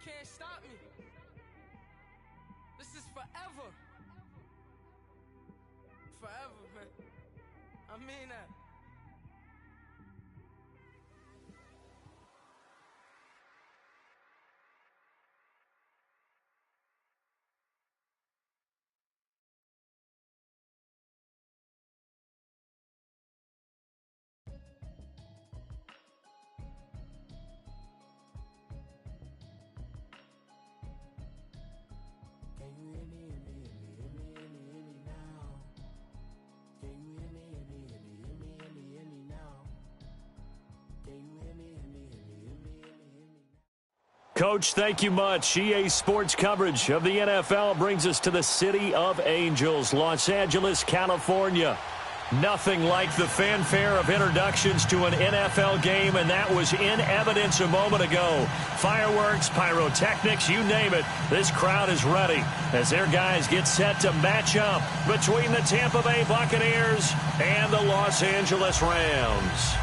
can't stop me. This is forever. Forever, man. I mean that. Coach, thank you much. EA Sports coverage of the NFL brings us to the City of Angels, Los Angeles, California. Nothing like the fanfare of introductions to an NFL game, and that was in evidence a moment ago. Fireworks, pyrotechnics, you name it. This crowd is ready as their guys get set to match up between the Tampa Bay Buccaneers and the Los Angeles Rams.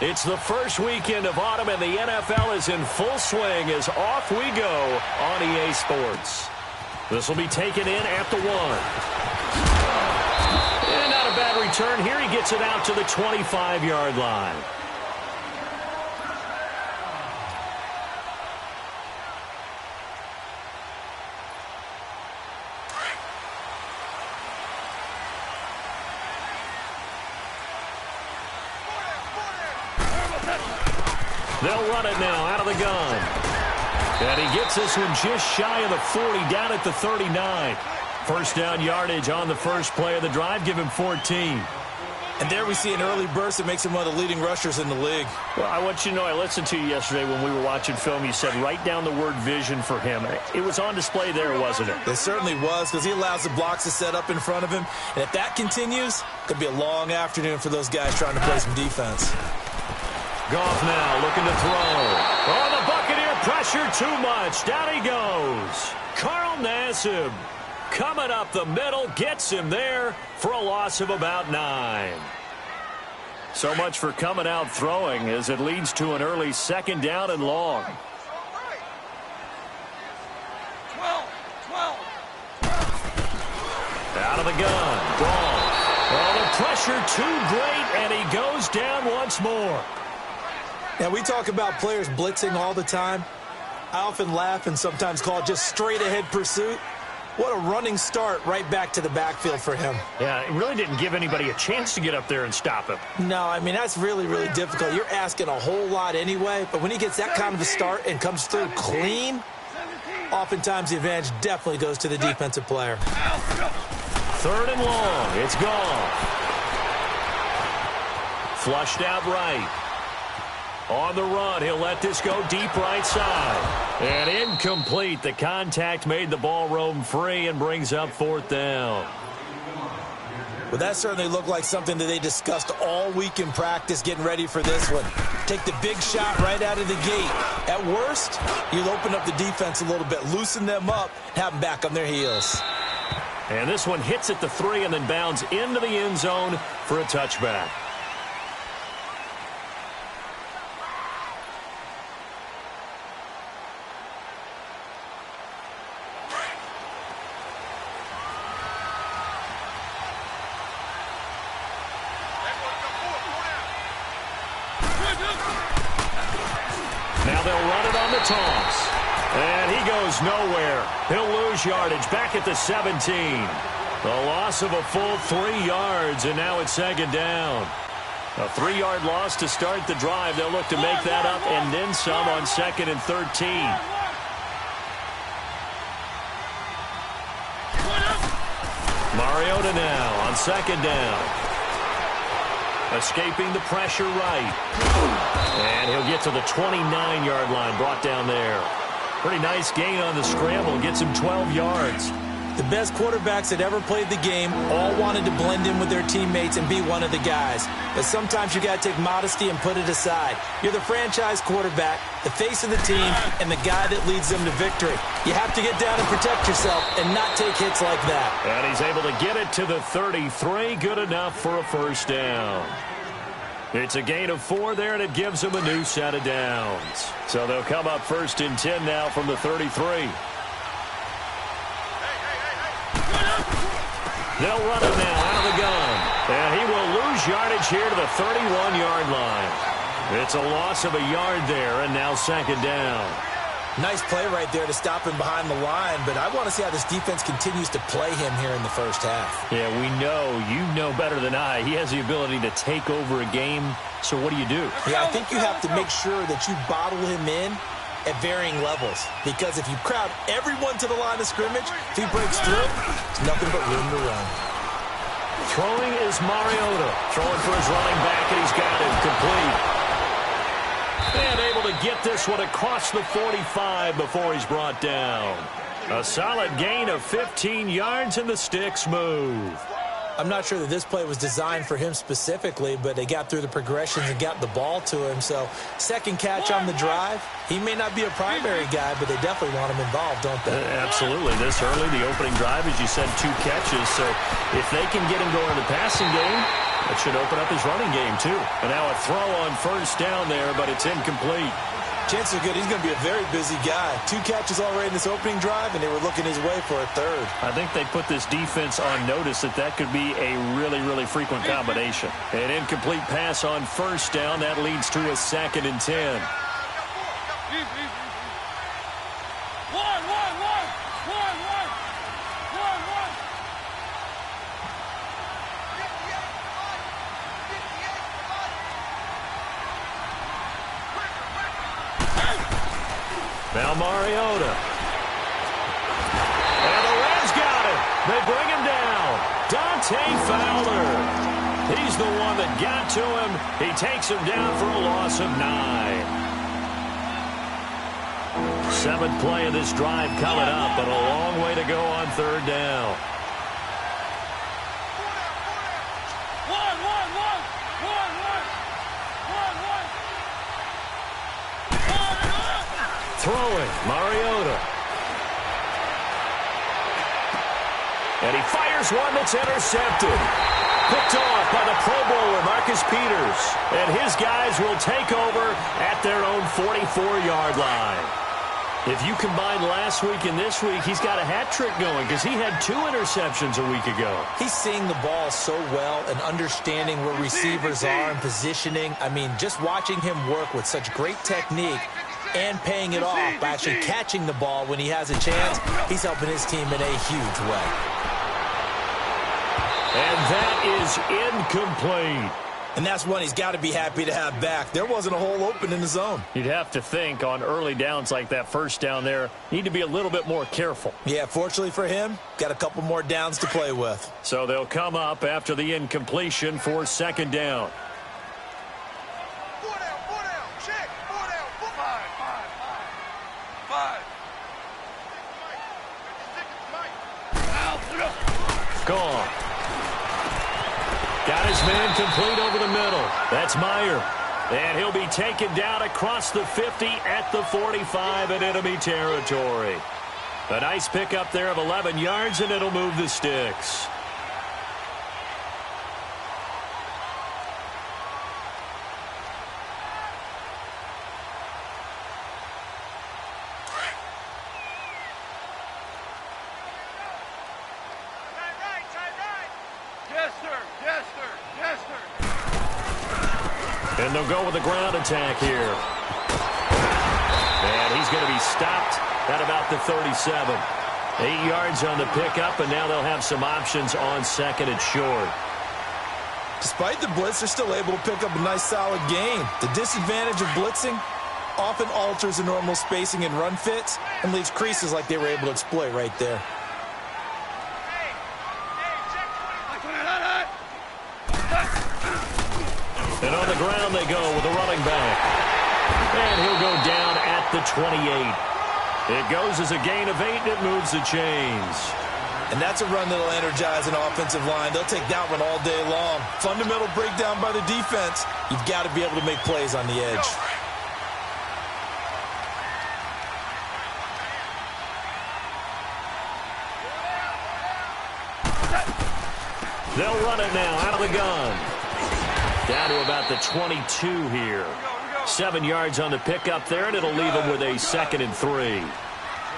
It's the first weekend of autumn, and the NFL is in full swing as off we go on EA Sports. This will be taken in at the 1. And not a bad return here. He gets it out to the 25-yard line. They'll run it now out of the gun. And he gets this one just shy of the 40, down at the 39. First down yardage on the first play of the drive. Give him 14. And there we see an early burst that makes him one of the leading rushers in the league. Well, I want you to know, I listened to you yesterday when we were watching film. You said write down the word vision for him. It was on display there, wasn't it? It certainly was, because he allows the blocks to set up in front of him. And if that continues, it could be a long afternoon for those guys trying to play some defense. Goff now looking to throw. Oh, the Buccaneer pressure too much. Down he goes. Carl Nassib coming up the middle, gets him there for a loss of about 9. So much for coming out throwing as it leads to an early second down and long. 12. Out of the gun. Goff. Oh, the pressure too great, and he goes down once more. Now, we talk about players blitzing all the time. I often laugh and sometimes call it just straight-ahead pursuit. What a running start right back to the backfield for him. Yeah, it really didn't give anybody a chance to get up there and stop him. No, I mean, that's really, really difficult. You're asking a whole lot anyway, but when he gets that kind of a start and comes through clean, oftentimes the advantage definitely goes to the defensive player. 3rd and long. It's gone. Flushed out right. On the run, he'll let this go deep right side. And incomplete. The contact made the ball roam free and brings up 4th down. Well, that certainly looked like something that they discussed all week in practice getting ready for this one. Take the big shot right out of the gate. At worst, you'll open up the defense a little bit, loosen them up, have them back on their heels. And this one hits at the 3 and then bounds into the end zone for a touchback. Now they'll run it on the toss. And he goes nowhere. He'll lose yardage back at the 17. A loss of a full 3 yards, and now it's 2nd down. A 3-yard loss to start the drive. They'll look to make that up and then some on 2nd and 13. Mariota now on 2nd down. Escaping the pressure right. And he'll get to the 29-yard line, brought down there. Pretty nice gain on the scramble. Gets him 12 yards. The best quarterbacks that ever played the game all wanted to blend in with their teammates and be one of the guys. But sometimes you got to take modesty and put it aside. You're the franchise quarterback, the face of the team, and the guy that leads them to victory. You have to get down and protect yourself and not take hits like that. And he's able to get it to the 33. Good enough for a first down. It's a gain of 4 there, and it gives them a new set of downs. So they'll come up 1st and 10 now from the 33. They'll run it now out of the gun. And he will lose yardage here to the 31-yard line. It's a loss of a yard there, and now 2nd down. Nice play right there to stop him behind the line, but I want to see how this defense continues to play him here in the first half. Yeah, you know better than I. He has the ability to take over a game, so what do? Yeah, I think you have to make sure that you bottle him in at varying levels, because if you crowd everyone to the line of scrimmage, if he breaks through, it's nothing but room to run. Throwing is Mariota. Throwing for his running back, and he's got it complete. And able to get this one across the 45 before he's brought down. A solid gain of 15 yards, and the sticks move. I'm not sure that this play was designed for him specifically, but they got through the progressions and got the ball to him. So, second catch on the drive. He may not be a primary guy, but they definitely want him involved, don't they? Absolutely. This early, the opening drive, as you said, 2 catches. So, if they can get him going in the passing game, that should open up his running game, too. And now a throw on 1st down there, but it's incomplete. Chances are good he's going to be a very busy guy. 2 catches already in this opening drive, and they were looking his way for a 3rd. I think they put this defense on notice that could be a really, really frequent combination. An incomplete pass on 1st down. That leads to a 2nd and 10. Now Mariota. And the Rams got it. They bring him down. Dante Fowler. He's the one that got to him. He takes him down for a loss of 9. 7th play of this drive coming up, but a long way to go on 3rd down. Throwing, Mariota. And he fires one that's intercepted. Picked off by the Pro Bowler, Marcus Peters. And his guys will take over at their own 44-yard line. If you combine last week and this week, he's got a hat trick going because he had 2 interceptions a week ago. He's seeing the ball so well and understanding where receivers are and positioning. I mean, just watching him work with such great technique and paying it off by actually catching the ball when he has a chance, he's helping his team in a huge way. And that is incomplete. And that's one he's got to be happy to have back. There wasn't a hole open in the zone. You'd have to think on early downs like that 1st down there, need to be a little bit more careful. Yeah, fortunately for him, got a couple more downs to play with. So they'll come up after the incompletion for 2nd down. Gone. Got his man complete over the middle. That's Meyer. And he'll be taken down across the 50 at the 45 in enemy territory. A nice pickup there of 11 yards, and it'll move the sticks. And they'll go with the ground attack here. And he's going to be stopped at about the 37. 8 yards on the pickup, and now they'll have some options on 2nd and short. Despite the blitz, they're still able to pick up a nice solid gain. The disadvantage of blitzing often alters the normal spacing and run fits and leaves creases like they were able to exploit right there. And on the ground they go with the running back. And he'll go down at the 28. It goes as a gain of 8, and it moves the chains. And that's a run that'll energize an offensive line. They'll take that one all day long. Fundamental breakdown by the defense. You've got to be able to make plays on the edge. They'll run it now out of the gun. Down to about the 22 here. 7 yards on the pickup there, and it'll leave them with a 2nd and 3.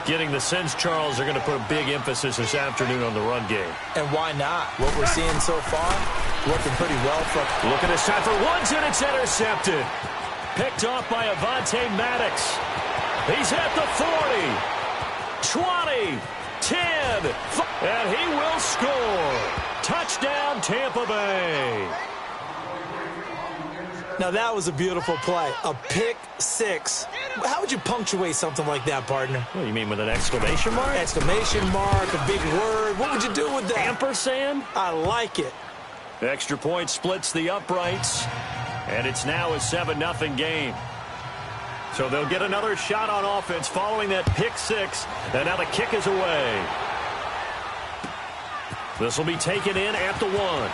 Getting the sense, Charles, they're going to put a big emphasis this afternoon on the run game. And why not? What we're seeing so far, working pretty well. Look at this time for Woods, and it's intercepted. Picked off by Avonte Maddox. He's at the 40, 20, 10, and he will score. Touchdown, Tampa Bay. Now, that was a beautiful play. A pick six. How would you punctuate something like that, partner? Well, you mean with an exclamation mark? Exclamation mark, a big word. What would you do with that? Ampersand? I like it. Extra point splits the uprights, and it's now a 7-0 game. So they'll get another shot on offense following that pick six, and now the kick is away. This will be taken in at the 1.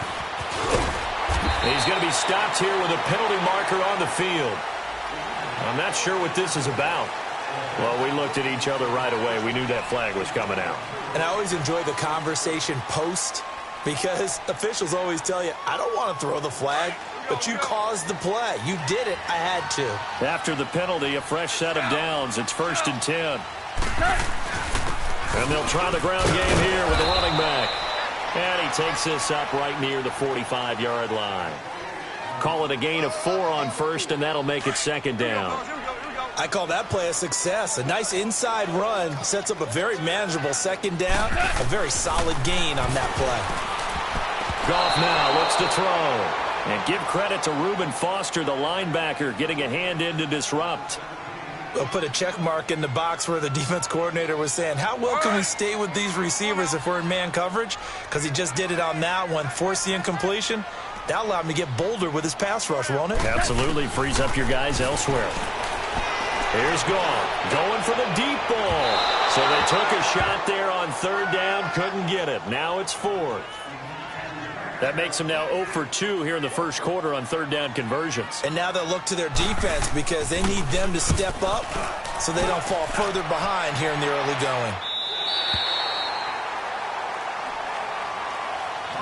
He's going to be stopped here with a penalty marker on the field. I'm not sure what this is about. Well, we looked at each other right away. We knew that flag was coming out. And I always enjoy the conversation post because officials always tell you, I don't want to throw the flag, but you caused the play. You did it. I had to. After the penalty, a fresh set of downs. It's 1st and 10. And they'll try the ground game here with the running back. And he takes this up right near the 45-yard line. Call it a gain of 4 on 1st, and that'll make it 2nd down. I call that play a success. A nice inside run sets up a very manageable 2nd down. A very solid gain on that play. Goff now looks to throw. And give credit to Reuben Foster, the linebacker, getting a hand in to disrupt. We'll put a check mark in the box where the defense coordinator was saying, how well can we stay with these receivers if we're in man coverage? Because he just did it on that one, force the incompletion. That allowed him to get bolder with his pass rush, won't it? Absolutely. Frees up your guys elsewhere. Here's Goff going for the deep ball. So they took a shot there on 3rd down, couldn't get it. Now it's 4th. That makes them now 0 for 2 here in the first quarter on 3rd down conversions. And now they'll look to their defense because they need them to step up so they don't fall further behind here in the early going.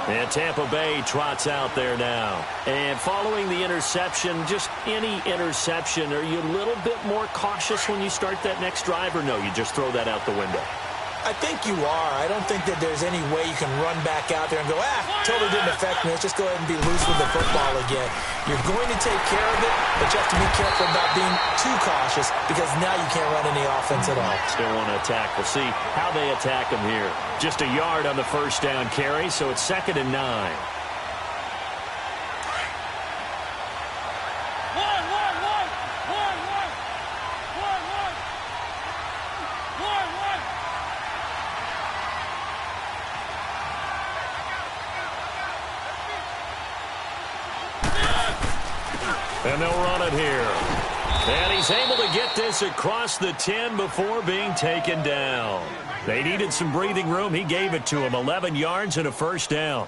And Tampa Bay trots out there now. And following the interception, just any interception, are you a little bit more cautious when you start that next drive, or no, you just throw that out the window? I think you are. I don't think that there's any way you can run back out there and go, totally didn't affect me. Let's just go ahead and be loose with the football again. You're going to take care of it, but you have to be careful about being too cautious because now you can't run any offense at all. Still want to attack. We'll see how they attack them here. Just a yard on the 1st down carry, so it's 2nd and 9. And they'll run it here. And he's able to get this across the 10 before being taken down. They needed some breathing room. He gave it to him. 11 yards and a 1st down.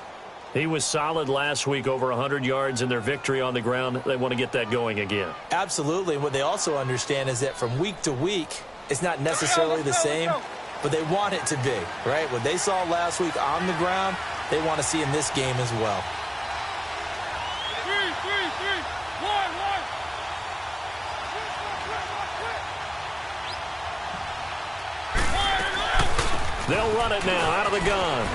He was solid last week, over 100 yards in their victory on the ground. They want to get that going again. Absolutely. What they also understand is that from week to week, it's not necessarily the same, but they want it to be, right? What they saw last week on the ground, they want to see in this game as well. They'll run it now out of the gun.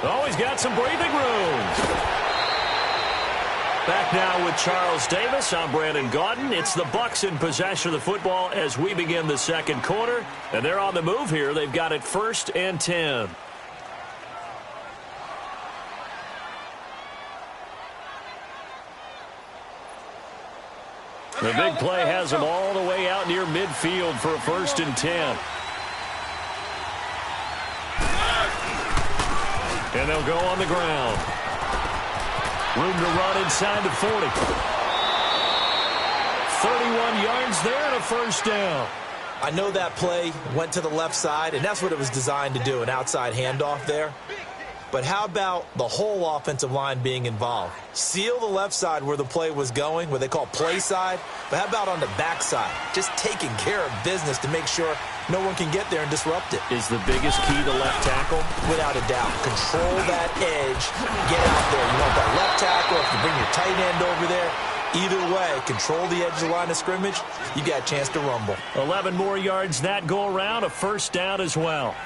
Oh, he's got some breathing room. Back now with Charles Davis. I'm Brandon Gaudin. It's the Bucs in possession of the football as we begin the 2nd quarter. And they're on the move here. They've got it 1st and 10. The big play has them all the way out near midfield for a 1st and 10. And they'll go on the ground. Room to run inside the 40. 31 yards there and a 1st down. I know that play went to the left side, and that's what it was designed to do, an outside handoff there. But how about the whole offensive line being involved? Seal the left side where the play was going, what they call play side. But how about on the back side? Just taking care of business to make sure no one can get there and disrupt it. Is the biggest key to left tackle? Without a doubt. Control that edge. Get out there. You want that left tackle. If you bring your tight end over there, either way, control the edge of the line of scrimmage, you got a chance to rumble. 11 more yards that go around, a first down as well.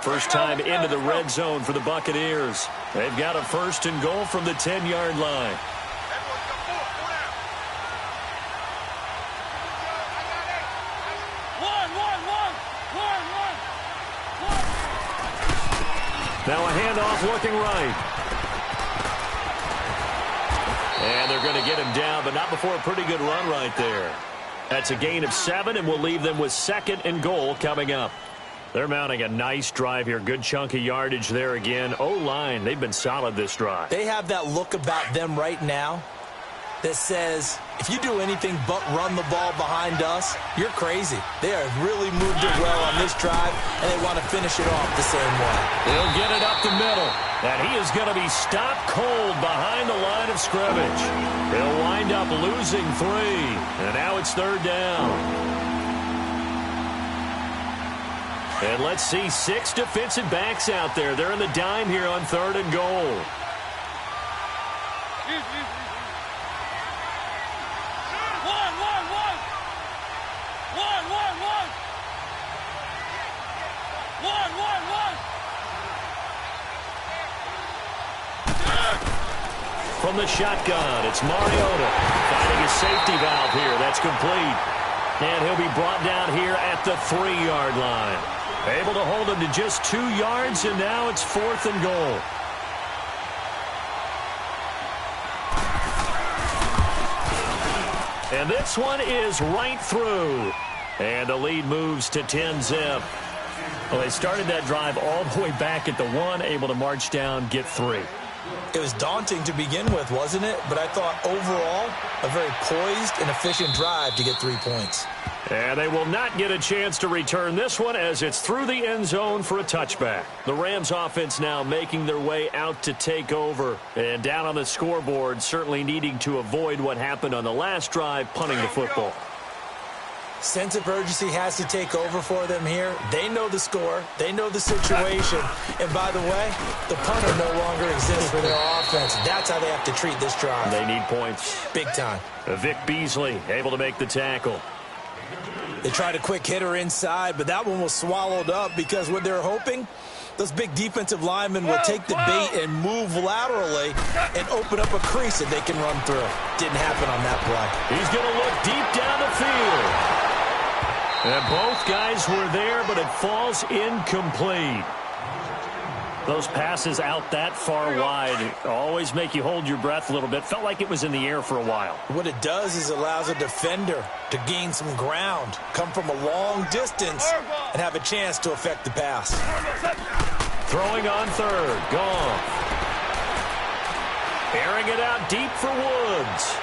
First time into the red zone for the Buccaneers. They've got a first and goal from the 10-yard line. Now a handoff looking right. And they're going to get him down, but not before a pretty good run right there. That's a gain of 7, and we'll leave them with second and goal coming up. They're mounting a nice drive here. Good chunk of yardage there again. O-line, they've been solid this drive. They have that look about them right now that says, if you do anything but run the ball behind us, you're crazy. They have really moved it well on this drive, and they want to finish it off the same way. They'll get it up the middle, and he is going to be stopped cold behind the line of scrimmage. He'll wind up losing 3, and now it's third down. And let's see, 6 defensive backs out there. They're in the dime here on third and goal. From the shotgun, it's Mariota finding a safety valve here. That's complete. And he'll be brought down here at the 3-yard line. Able to hold him to just 2 yards, and now it's fourth and goal. And this one is right through. And the lead moves to 10-zip. Well, they started that drive all the way back at the 1, able to march down, get 3. It was daunting to begin with, wasn't it? But I thought overall, a very poised and efficient drive to get 3 points. And they will not get a chance to return this one as it's through the end zone for a touchback. The Rams offense now making their way out to take over. And down on the scoreboard, certainly needing to avoid what happened on the last drive, punting the football. Sense of urgency has to take over for them here. They know the score. They know the situation. And by the way, the punter no longer exists for their offense. That's how they have to treat this drive. They need points. Big time. Vic Beasley able to make the tackle. They tried a quick hitter inside, but that one was swallowed up because what they're hoping, those big defensive linemen will take the bait and move laterally and open up a crease that they can run through. Didn't happen on that play. He's going to look deep down the field. And both guys were there, but it falls incomplete. Those passes out that far wide always make you hold your breath a little bit. Felt like it was in the air for a while. What it does is allows a defender to gain some ground, come from a long distance, and have a chance to affect the pass. Throwing on third. Gone. Airing it out deep for Woods.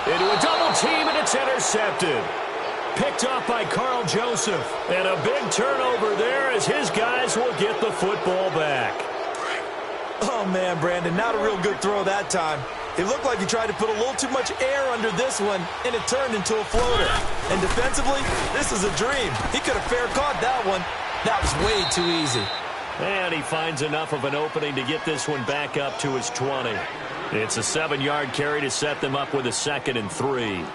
Into a double team, and it's intercepted. Picked off by Carl Joseph. And a big turnover there as his guys will get the football back. Oh, man, Brandon, not a real good throw that time. It looked like he tried to put a little too much air under this one, and it turned into a floater. And defensively, this is a dream. He could have fair caught that one. That was way too easy. And he finds enough of an opening to get this one back up to his 20. It's a 7-yard carry to set them up with a 2nd and 3.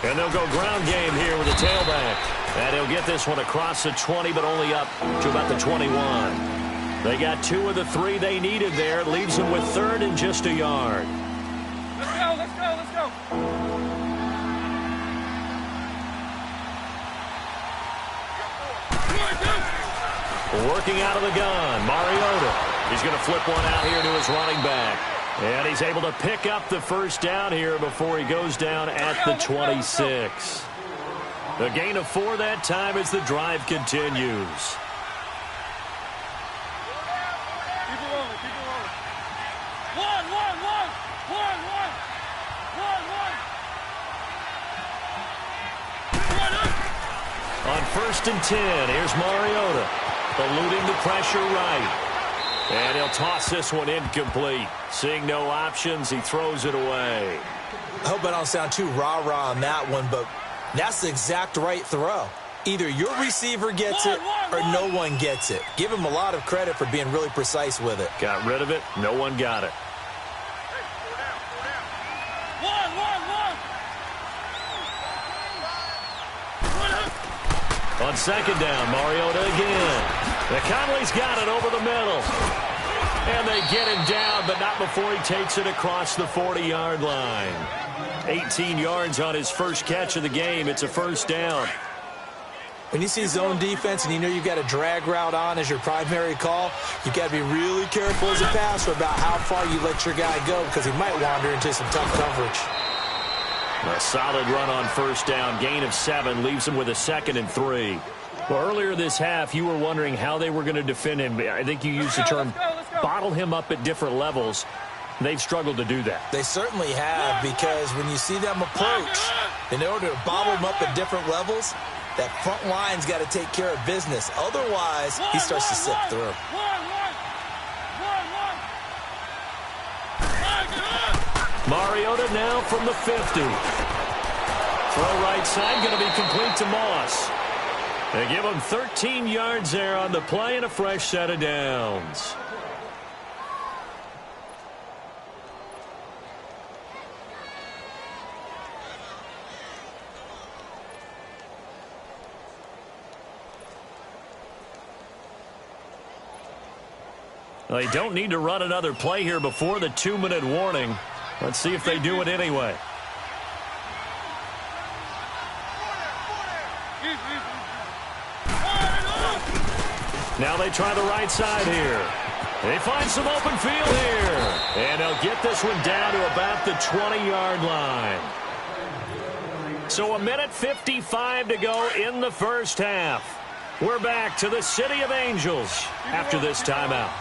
And they'll go ground game here with a tailback. And he'll get this one across the 20, but only up to about the 21. They got 2 of the 3 they needed there. Leaves them with 3rd and just a yard. Let's go, let's go, let's go. Working out of the gun, Mariota. He's going to flip one out here to his running back. And he's able to pick up the first down here before he goes down at the 26. The gain of 4 that time as the drive continues. On 1st and 10, here's Mariota. Eluding the pressure right. And he'll toss this one incomplete. Seeing no options, he throws it away. I hope I don't sound too rah-rah on that one, but that's the exact right throw. Either your receiver gets it or no one gets it. Give him a lot of credit for being really precise with it. Got rid of it. No one got it. On 2nd down, Mariota again. Conley's got it over the middle. And they get him down, but not before he takes it across the 40-yard line. 18 yards on his first catch of the game. It's a 1st down. When you see zone defense and you know you've got a drag route on as your primary call, you've got to be really careful as a passer about how far you let your guy go because he might wander into some tough coverage. A solid run on 1st down. Gain of 7 leaves him with a 2nd and 3. Well, earlier this half, you were wondering how they were going to defend him. I think you used the term bottle him up at different levels. They've struggled to do that. They certainly have, because when you see them approach, in order to bottle him up at different levels, that front line's got to take care of business. Otherwise, he starts to slip through. Mariota now from the 50. Throw right side, going to be complete to Moss. They give him 13 yards there on the play and a fresh set of downs. They don't need to run another play here before the 2-minute warning. Let's see if they do it anyway. Now they try the right side here. They find some open field here. And they'll get this one down to about the 20-yard line. So 1:55 to go in the first half. We're back to the City of Angels after this timeout.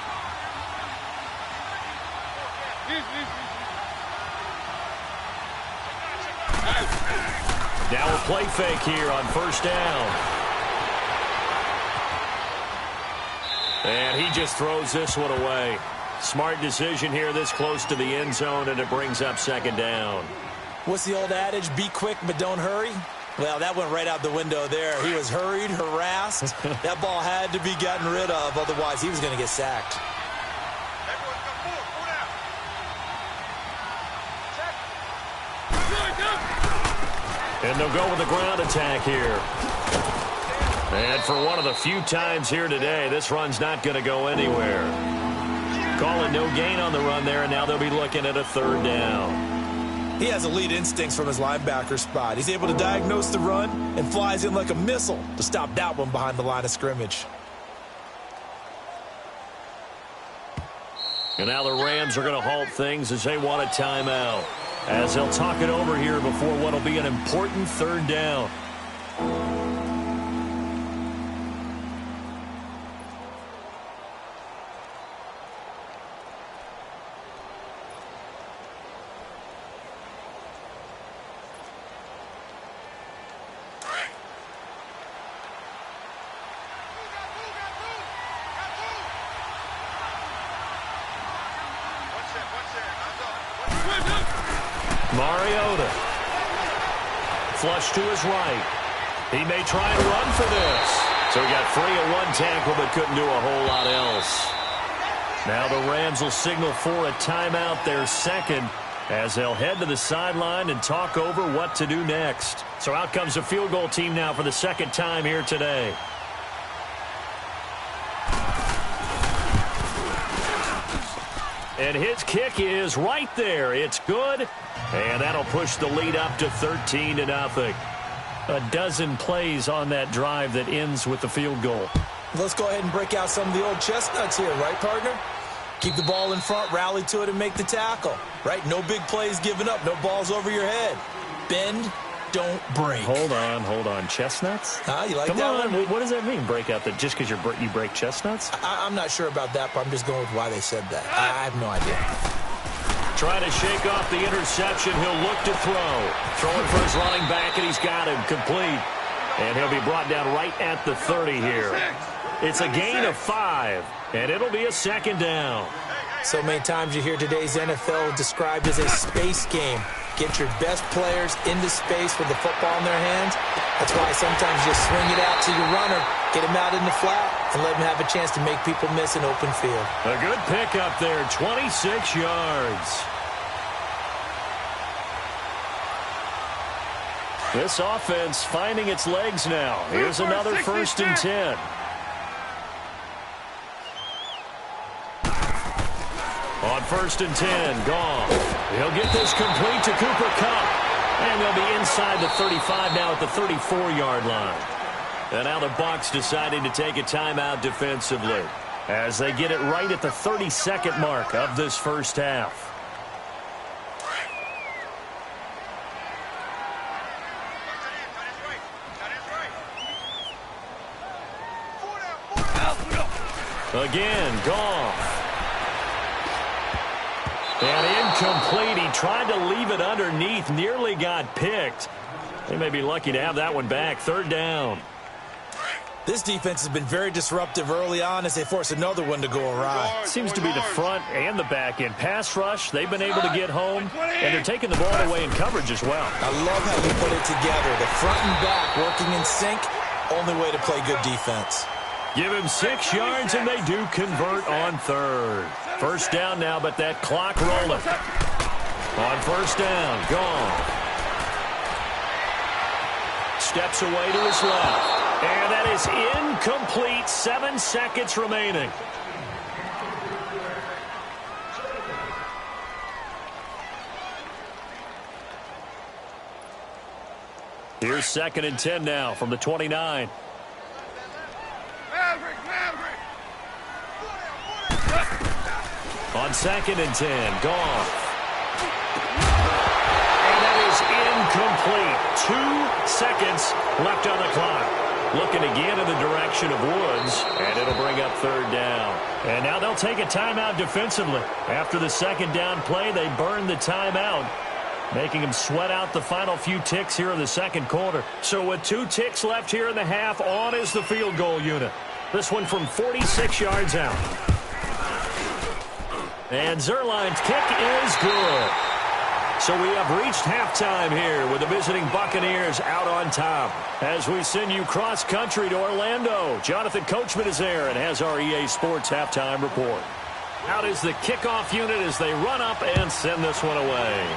Now a play fake here on 1st down. And he just throws this one away. Smart decision here this close to the end zone, and it brings up 2nd down. What's the old adage? Be quick, but don't hurry. Well, that went right out the window there. He was hurried, harassed. That ball had to be gotten rid of, otherwise he was going to get sacked. And they'll go with the ground attack here. And for one of the few times here today, this run's not going to go anywhere. Call it no gain on the run there, and now they'll be looking at a 3rd down. He has elite instincts from his linebacker spot. He's able to diagnose the run and flies in like a missile to stop that one behind the line of scrimmage. And now the Rams are going to halt things as they want a timeout, as they'll talk it over here before what will be an important 3rd down. Mariota. Flush to his right. He may try and run for this. So he got free at one tackle but couldn't do a whole lot else. Now the Rams will signal for a timeout, their 2nd, as they'll head to the sideline and talk over what to do next. So out comes the field goal team now for the 2nd time here today. And his kick is right there. It's good. And that'll push the lead up to 13-0. A dozen plays on that drive that ends with the field goal. Let's go ahead and break out some of the old chestnuts here, right, partner? Keep the ball in front, rally to it, and make the tackle. Right? No big plays given up. No balls over your head. Bend, don't break. Hold on. Chestnuts? You like Come that on. one? What does that mean, break out? That just because you break chestnuts? I'm not sure about that, but I'm just going with why they said that. I have no idea. Trying to shake off the interception. He'll look to throw. Throwing for his running back, and he's got him. Complete. And he'll be brought down right at the 30 here. It's a gain of 5, and it'll be a second down. So many times you hear today's NFL described as a space game. Get your best players into space with the football in their hands. That's why sometimes you swing it out to your runner, get him out in the flat, and let him have a chance to make people miss an open field. A good pickup there, 26 yards. This offense finding its legs now. Here's another 1st and 10. On 1st and 10, Goff. He'll get this complete to Cooper Kupp. And they'll be inside the 35 now at the 34-yard line. And now the Bucs deciding to take a timeout defensively as they get it right at the 32nd mark of this first half. Again, Goff. And incomplete. He tried to leave it underneath, nearly got picked. They may be lucky to have that one back. 3rd down. This defense has been very disruptive early on as they force another one to go awry. Seems to be the front and the back end. Pass rush, they've been able to get home, and they're taking the ball away in coverage as well. I love how you put it together. The front and back working in sync, only way to play good defense. Give him 6 yards, and they do convert on 3rd. 1st down now, but that clock rolling. On 1st down, Goff. Steps away to his left. And that is incomplete. 7 seconds remaining. Here's 2nd and 10 now from the 29. On 2nd and 10, Goff. And that is incomplete. 2 seconds left on the clock. Looking again in the direction of Woods, and it'll bring up 3rd down. And now they'll take a timeout defensively. After the 2nd down play, they burn the timeout, making them sweat out the final few ticks here in the 2nd quarter. So with 2 ticks left here in the half, on is the field goal unit. This one from 46 yards out. And Zerline's kick is good. So we have reached halftime here with the visiting Buccaneers out on top. As we send you cross-country to Orlando, Jonathan Coachman is there and has our EA Sports halftime report. Out is the kickoff unit as they run up and send this one away.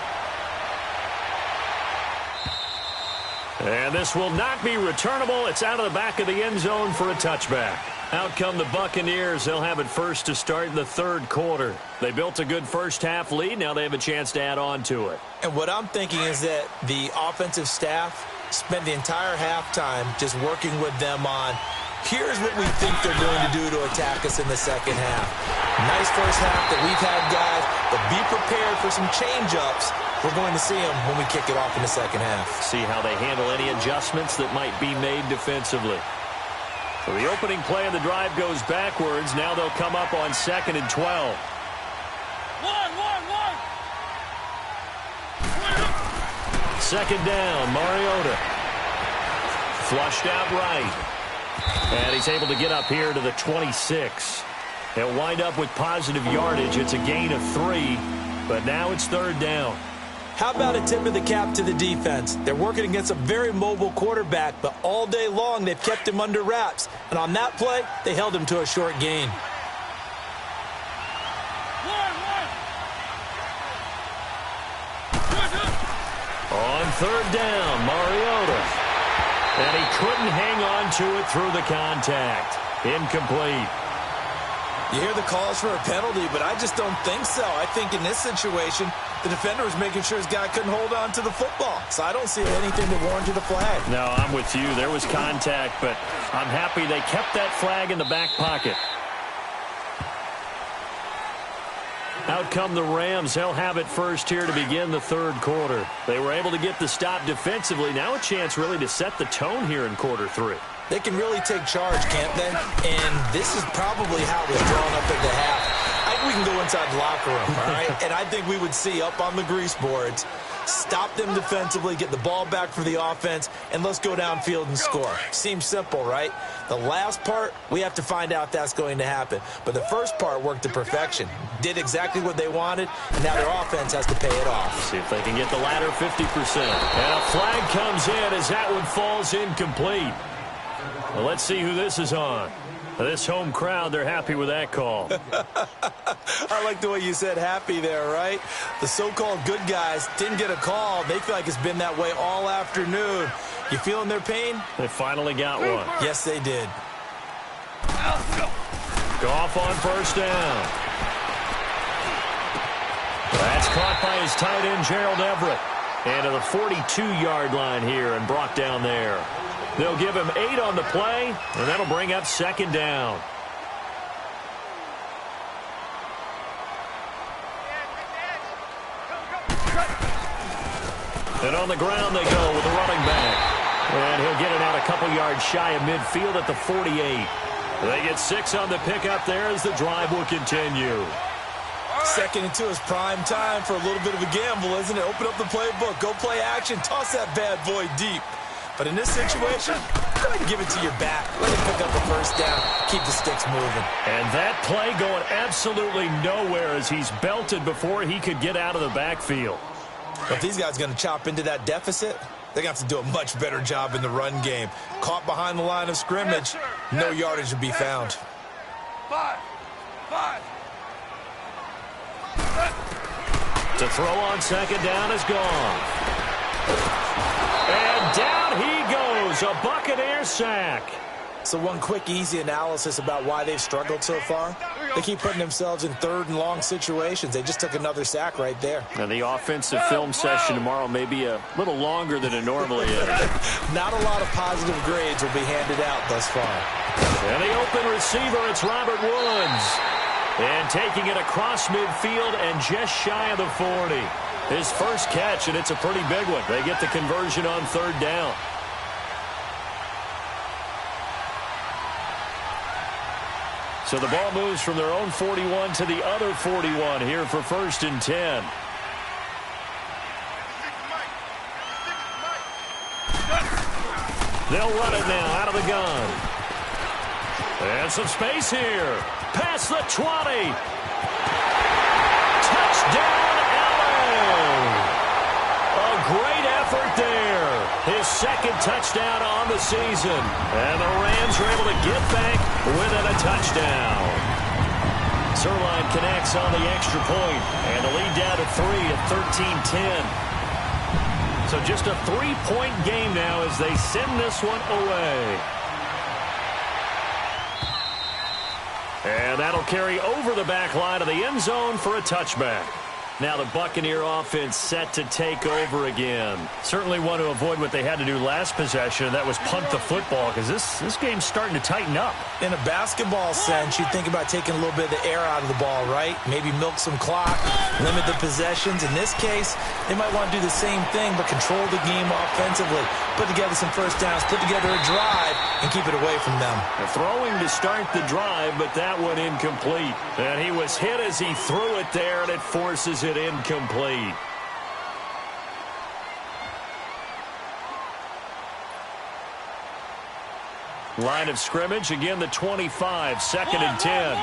And this will not be returnable. It's out of the back of the end zone for a touchback. Out come the Buccaneers. They'll have it first to start in the 3rd quarter. They built a good first half lead. Now they have a chance to add on to it. And what I'm thinking is that the offensive staff spent the entire halftime just working with them on, here's what we think they're going to do to attack us in the 2nd half. Nice first half that we've had, guys, but be prepared for some change-ups. We're going to see them when we kick it off in the 2nd half. See how they handle any adjustments that might be made defensively. So the opening play of the drive goes backwards. Now they'll come up on 2nd and 12. Second down, Mariota. Flushed out right. And he's able to get up here to the 26. They'll wind up with positive yardage. It's a gain of 3, but now it's 3rd down. How about a tip of the cap to the defense? They're working against a very mobile quarterback, but all day long they've kept him under wraps. And on that play, they held him to a short gain. On 3rd down, Mariota. And he couldn't hang on to it through the contact. Incomplete. You hear the calls for a penalty, but I just don't think so. I think in this situation, the defender was making sure his guy couldn't hold on to the football. So I don't see anything that warranted a flag. No, I'm with you. There was contact, but I'm happy they kept that flag in the back pocket. Out come the Rams. They'll have it first here to begin the 3rd quarter. They were able to get the stop defensively. Now a chance really to set the tone here in quarter 3. They can really take charge, can't they? And this is probably how it was drawn up at the half. I Maybe we can go inside the locker room, all right? And I think we would see up on the grease boards, stop them defensively, get the ball back for the offense, and let's go downfield and score. Seems simple, right? The last part, we have to find out if that's going to happen. But the first part worked to perfection. Did exactly what they wanted, and now their offense has to pay it off. See if they can get the latter 50%. And a flag comes in as that one falls incomplete. Well, let's see who this is on. This home crowd, they're happy with that call. I like the way you said happy there, right? The so-called good guys didn't get a call. They feel like it's been that way all afternoon. You feeling their pain? They finally got one. Yes, they did. Goff on first down. That's caught by his tight end, Gerald Everett. And to the 42-yard line here and brought down there. They'll give him 8 on the play, and that'll bring up second down. And on the ground they go with the running back. And he'll get it out a couple yards shy of midfield at the 48. They get 6 on the pickup there as the drive will continue. 2nd and 2 is prime time for a little bit of a gamble, isn't it? Open up the playbook, go play action, toss that bad boy deep. But in this situation, go ahead and give it to your back. Let him pick up the first down. Keep the sticks moving. And that play going absolutely nowhere as he's belted before he could get out of the backfield. If these guys are going to chop into that deficit, they're going to have to do a much better job in the run game. Caught behind the line of scrimmage, no yardage to be found. 5. To throw on second down is gone. And down he goes, a Buccaneer sack. So one quick, easy analysis about why they've struggled so far. They keep putting themselves in 3rd and long situations. They just took another sack right there. And the offensive film session tomorrow may be a little longer than it normally is. Not a lot of positive grades will be handed out thus far. And the open receiver, it's Robert Woods. And taking it across midfield and just shy of the 40. His first catch, and it's a pretty big one. They get the conversion on 3rd down. So the ball moves from their own 41 to the other 41 here for 1st and 10. They'll run it now out of the gun. And some space here. Past the 20. Touchdown, Allen. A great effort there. His 2nd touchdown on the season. And the Rams are able to get back within a touchdown. Zerline connects on the extra point, and the lead down to 3 at 13-10. So just a 3-point game now as they send this one away. And that'll carry over the back line of the end zone for a touchback. Now the Buccaneer offense set to take over again. Certainly want to avoid what they had to do last possession, and that was punt the football, because this game's starting to tighten up. In a basketball sense, you think about taking a little bit of the air out of the ball, right? Maybe milk some clock, limit the possessions. In this case, they might want to do the same thing, but control the game offensively. Put together some first downs, put together a drive, and keep it away from them. They're throwing to start the drive, but that one incomplete. And he was hit as he threw it there, and it forces it incomplete. Line of scrimmage, again the 25, 2nd and 10.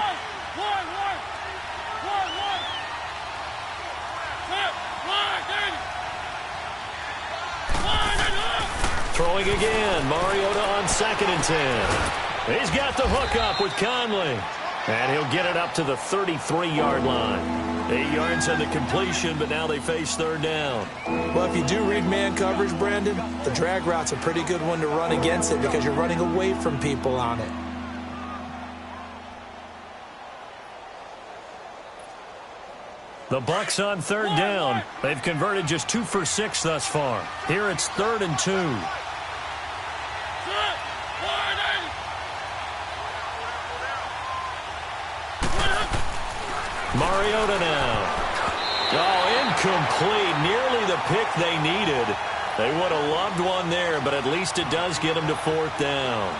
Throwing again, Mariota on 2nd and 10. He's got the hook up with Conley. And he'll get it up to the 33-yard line. 8 yards on the completion, but now they face 3rd down. Well, if you do read man coverage, Brandon, the drag route's a pretty good one to run against it because you're running away from people on it. The Bucs on 3rd down. They've converted just 2 for 6 thus far. Here it's 3rd and 2. Mariota now. Oh, incomplete. Nearly the pick they needed. They would have loved one there, but at least it does get them to 4th down.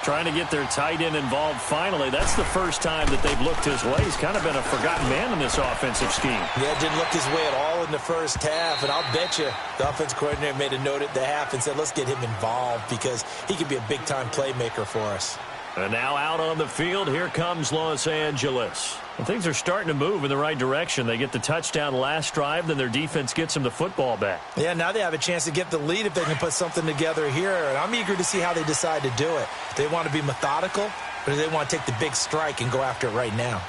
Trying to get their tight end involved finally. That's the first time that they've looked his way. He's kind of been a forgotten man in this offensive scheme. Yeah, didn't look his way at all in the first half. And I'll bet you the offensive coordinator made a note at the half and said, let's get him involved because he could be a big-time playmaker for us. And now out on the field, here comes Los Angeles. And things are starting to move in the right direction. They get the touchdown last drive, then their defense gets them the football back. Yeah, now they have a chance to get the lead if they can put something together here. And I'm eager to see how they decide to do it. Do they want to be methodical, or do they want to take the big strike and go after it right now?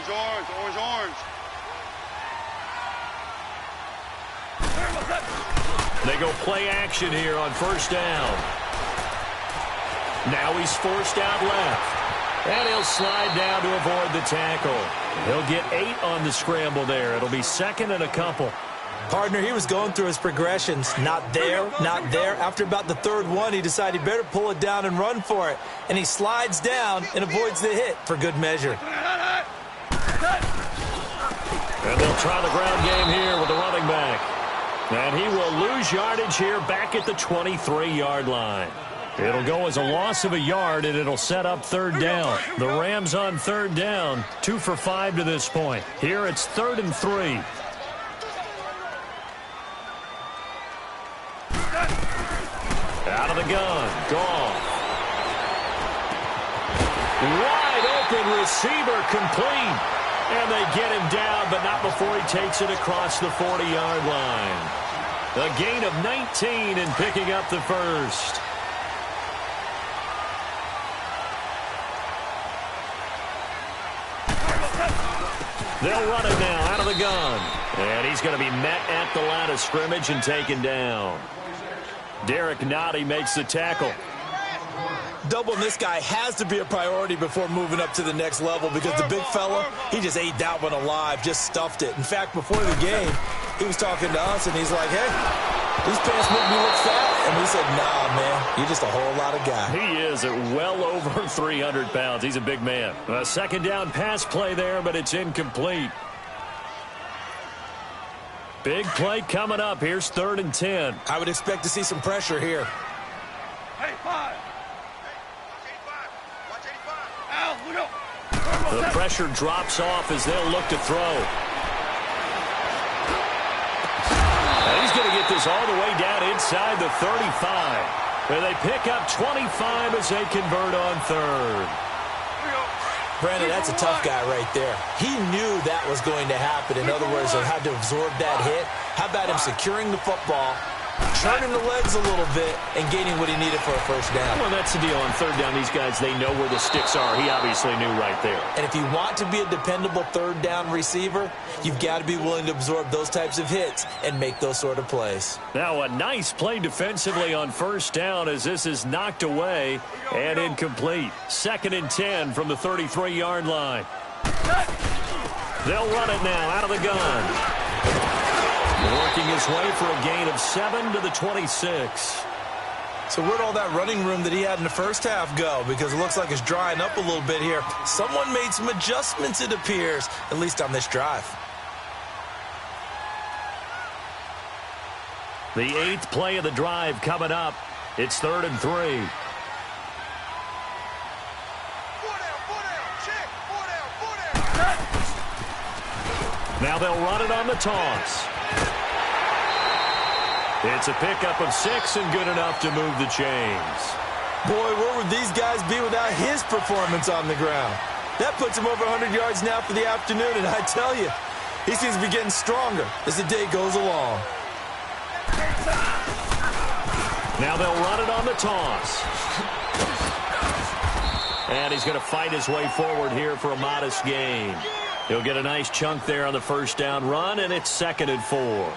Orange, orange, orange. They go play action here on first down. Now he's forced out left. And he'll slide down to avoid the tackle. He'll get 8 on the scramble there. It'll be second and a couple. Partner, he was going through his progressions. Not there, not there. After about the third one, he decided he better pull it down and run for it. And he slides down and avoids the hit for good measure. And they'll try the ground game here with the running back. And he will lose yardage here back at the 23-yard line. It'll go as a loss of a yard, and it'll set up third down. The Rams on third down, 2 for 5 to this point. Here it's 3rd and 3. Out of the gun, Goff. Wide open receiver, complete. And they get him down, but not before he takes it across the 40-yard line. A gain of 19 and picking up the first. They'll run it now out of the gun. And he's going to be met at the line of scrimmage and taken down. Derek Nottie makes the tackle. Doubling this guy has to be a priority before moving up to the next level because the big fella, he just ate that one alive, just stuffed it. In fact, before the game, he was talking to us, and he's like, hey, these pants make me look fat. And we said, nah, man, you're just a whole lot of guy. He is at well over 300 pounds. He's a big man. A second down pass play there, but it's incomplete. Big play coming up. Here's 3rd and 10. I would expect to see some pressure here. Hey, 5. Watch 85. Al, look up. The pressure drops off as they'll look to throw. And he's going to get this all the way down inside the 35. And they pick up 25 as they convert on 3rd. Brandon, that's a tough guy right there. He knew that was going to happen. In other words, he had to absorb that hit. How about him securing the football, turning the legs a little bit, and gaining what he needed for a first down? Well, that's the deal. On 3rd down, these guys, they know where the sticks are. He obviously knew right there. And if you want to be a dependable 3rd down receiver, you've got to be willing to absorb those types of hits and make those sort of plays. Now a nice play defensively on first down as this is knocked away and incomplete. 2nd and 10 from the 33-yard line. They'll run it now out of the gun. Working his way for a gain of 7 to the 26. So where'd all that running room that he had in the first half go? Because it looks like it's drying up a little bit here. Someone made some adjustments, it appears, at least on this drive. The 8th play of the drive coming up. It's 3rd and 3. 4 down, check, 4 down. Now they'll run it on the toss. It's a pickup of 6 and good enough to move the chains. Boy, where would these guys be without his performance on the ground? That puts him over 100 yards now for the afternoon, and I tell you, he seems to be getting stronger as the day goes along. Now they'll run it on the toss. And he's going to fight his way forward here for a modest gain. He'll get a nice chunk there on the first down run, and it's 2nd and 4.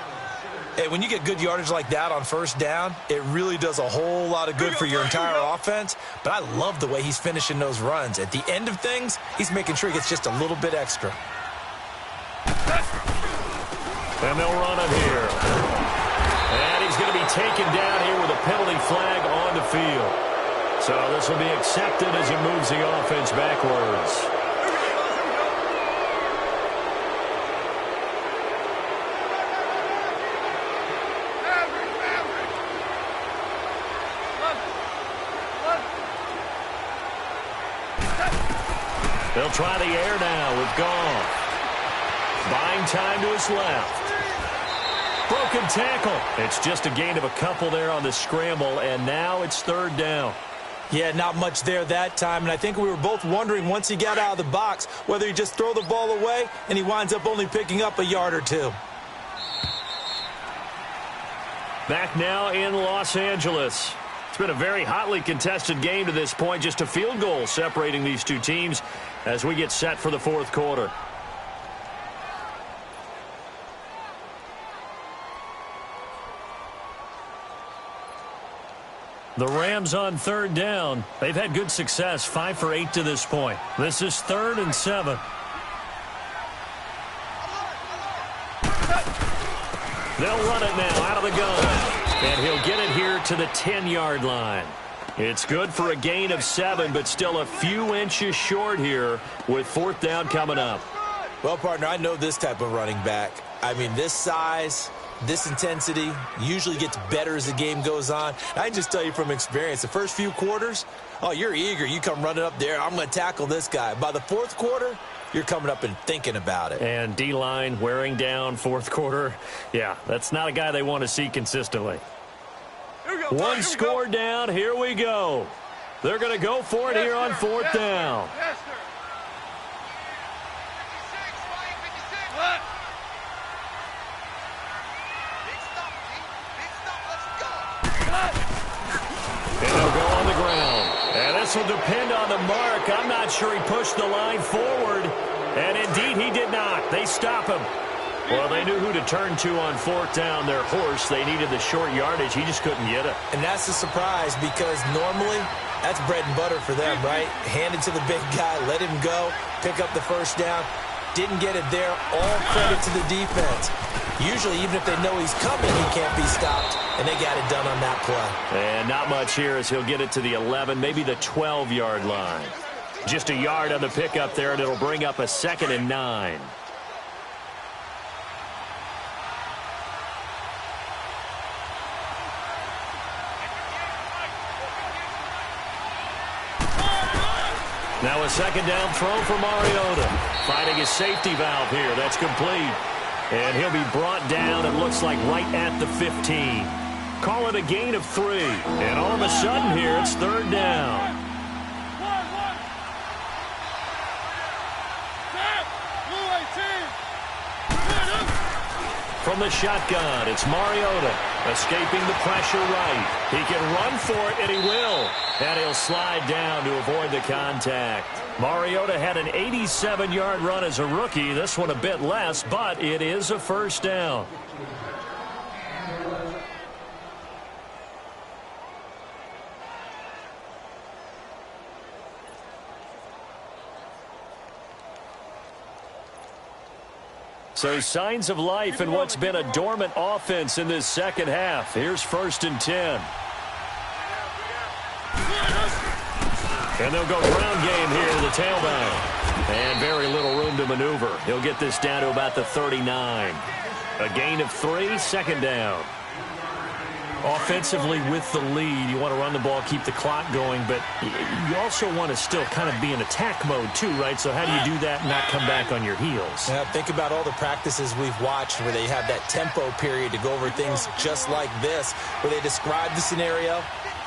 Hey, when you get good yardage like that on first down, it really does a whole lot of good for your entire offense. But I love the way he's finishing those runs. At the end of things, he's making sure he gets just a little bit extra. And they'll run it here. And he's going to be taken down here with a penalty flag on the field. So this will be accepted as he moves the offense backwards. They'll try the air now with Goff. Buying time to his left. Broken tackle. It's just a gain of a couple there on the scramble, and now it's third down. Yeah, not much there that time, and I think we were both wondering once he got out of the box whether he just throw the ball away and he winds up only picking up a yard or two. Back now in Los Angeles. It's been a very hotly contested game to this point. Just a field goal separating these two teams as we get set for the fourth quarter. The Rams on third down. They've had good success, 5 for 8 to this point. This is 3rd and 7. They'll run it now out of the gun. And he'll get it here to the 10-yard line. It's good for a gain of 7, but still a few inches short here with fourth down coming up. Well, partner, I know this type of running back. I mean, this size, this intensity usually gets better as the game goes on. I can just tell you from experience, the first few quarters, oh, you're eager. You come running up there, I'm going to tackle this guy. By the fourth quarter, you're coming up and thinking about it. And D-line wearing down fourth quarter. Yeah, that's not a guy they want to see consistently. One score down. Here we go. They're going to go for it here on fourth down. And they'll go on the ground. And this will depend on the mark. I'm not sure he pushed the line forward. And indeed, he did not. They stop him. Well, they knew who to turn to on fourth down. Their horse, they needed the short yardage. He just couldn't get it. And that's a surprise because normally that's bread and butter for them, right? Hand it to the big guy, let him go, pick up the first down. Didn't get it there. All credit to the defense. Usually, even if they know he's coming, he can't be stopped. And they got it done on that play. And not much here as he'll get it to the 11, maybe the 12-yard line. Just a yard on the pickup there, and it'll bring up a 2nd and 9. Now a second down throw for Mariota. Finding his safety valve here. That's complete. And he'll be brought down, it looks like, right at the 15. Call it a gain of 3. And all of a sudden here, it's third down. From the shotgun, it's Mariota escaping the pressure right. He can run for it, and he will. And he'll slide down to avoid the contact. Mariota had an 87-yard run as a rookie. This one a bit less, but it is a first down. So signs of life in what's been a dormant offense in this second half. Here's 1st and 10. And they'll go ground game here to the tailback. And very little room to maneuver. He'll get this down to about the 39. A gain of 3, 2nd down. Offensively with the lead, you want to run the ball, keep the clock going, but you also want to still kind of be in attack mode too, right? So how do you do that and not come back on your heels? Yeah, think about all the practices we've watched where they have that tempo period to go over things just like this, where they describe the scenario,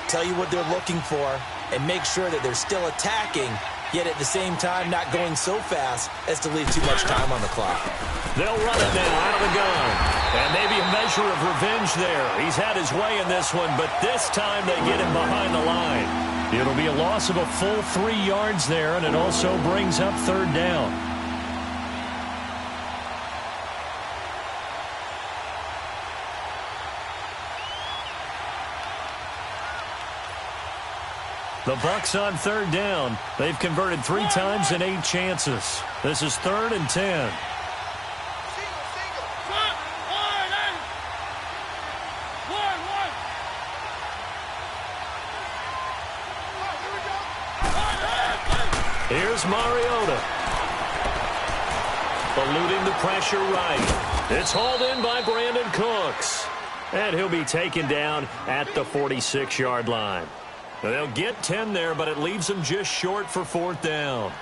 tell you what they're looking for, and make sure that they're still attacking, yet at the same time not going so fast as to leave too much time on the clock. They'll run it now out of the gun. And maybe a measure of revenge there. He's had his way in this one, but this time they get him behind the line. It'll be a loss of a full 3 yards there, and it also brings up third down. The Bucs on third down. They've converted 3 times in 8 chances. This is 3rd and 10. Here's Mariota. Eluding the pressure right. It's hauled in by Brandon Cooks. And he'll be taken down at the 46-yard line. They'll get 10 there, but it leaves them just short for fourth down.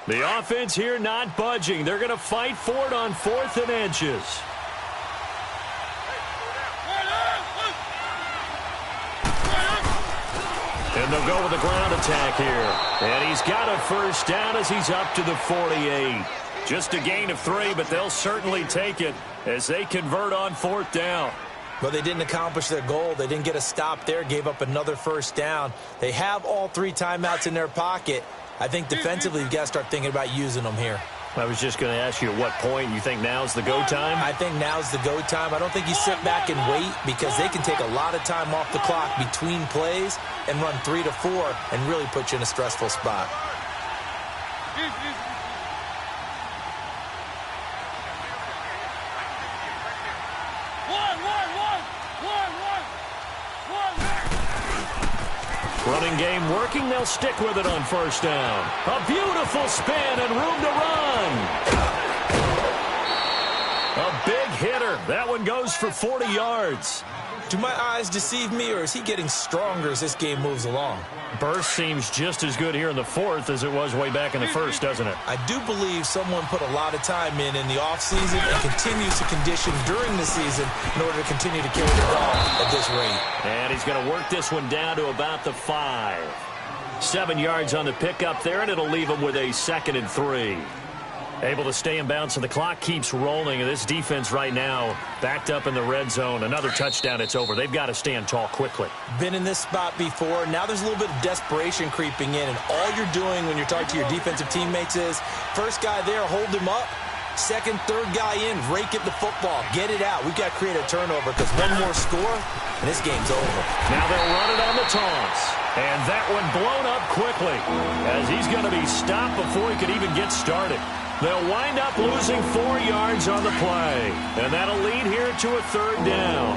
The offense here not budging. They're going to fight for it on 4th and inches. And they'll go with the ground attack here. And he's got a first down as he's up to the 48. Just a gain of 3, but they'll certainly take it as they convert on 4th down. But they didn't accomplish their goal. They didn't get a stop there, gave up another first down. They have all 3 timeouts in their pocket. I think defensively you've got to start thinking about using them here. I was just going to ask you at what point you think now's the go time? I think now's the go time. I don't think you sit back and wait because they can take a lot of time off the clock between plays and run 3 to 4 and really put you in a stressful spot. Running game working. They'll stick with it on first down. A beautiful spin and room to run. A big hitter. That one goes for 40 yards. Do my eyes deceive me, or is he getting stronger as this game moves along? Burst seems just as good here in the 4th as it was way back in the 1st, doesn't it? I do believe someone put a lot of time in the offseason and continues to condition during the season in order to continue to carry the ball at this rate. And he's going to work this one down to about the 5. 7 yards on the pickup there, and it'll leave him with a 2nd and 3. Able to stay in bounds, and the clock keeps rolling. And this defense right now backed up in the red zone. Another touchdown, it's over. They've got to stand tall quickly. Been in this spot before. Now there's a little bit of desperation creeping in, and all you're doing when you're talking to your defensive teammates is first guy there, hold him up. Second, third guy in, rake at the football. Get it out. We've got to create a turnover because one more score, and this game's over. Now they'll run it on the toss. And that one blown up quickly as he's going to be stopped before he could even get started. They'll wind up losing 4 yards on the play. And that'll lead here to a 3rd down.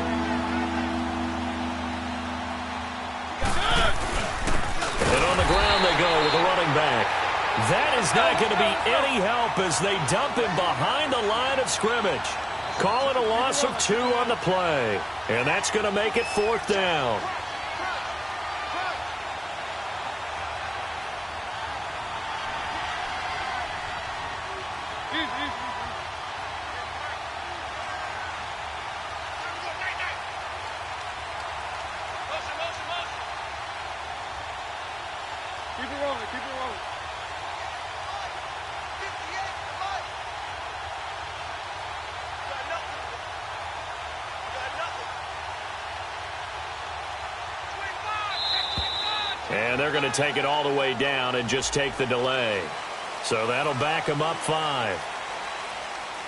And on the ground they go with a running back. That is not going to be any help as they dump him behind the line of scrimmage. Call it a loss of 2 on the play. And that's going to make it 4th down. And they're going to take it all the way down and just take the delay. So that'll back them up 5.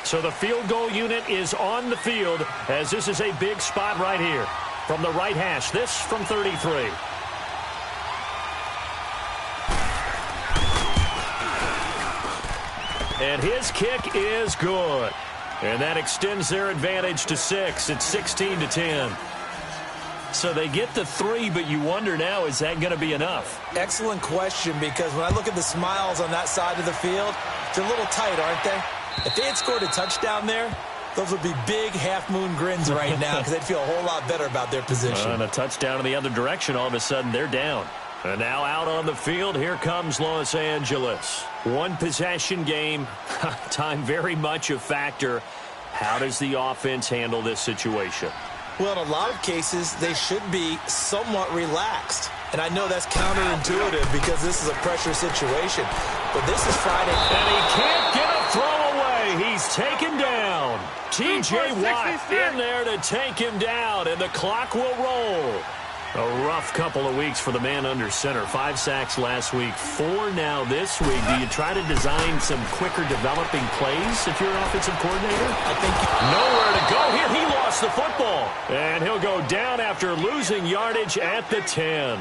So the field goal unit is on the field as this is a big spot right here. From the right hash, this from 33. And his kick is good. And that extends their advantage to 6. It's 16-10. So they get the 3, but you wonder now, is that going to be enough? Excellent question, because when I look at the smiles on that side of the field, they're a little tight, aren't they? If they had scored a touchdown there, those would be big half-moon grins right now because they'd feel a whole lot better about their position. And a touchdown in the other direction, all of a sudden they're down. And now out on the field, here comes Los Angeles. One possession game, time very much a factor. How does the offense handle this situation? Well, in a lot of cases, they should be somewhat relaxed. And I know that's counterintuitive because this is a pressure situation. But this is Friday. And he can't get a throw away. He's taken down. T.J. Watt in there to take him down, and the clock will roll. A rough couple of weeks for the man under center. 5 sacks last week, 4 now this week. Do you try to design some quicker developing plays if you're an offensive coordinator? I think nowhere to go here. He lost the football. And he'll go down after losing yardage at the 10.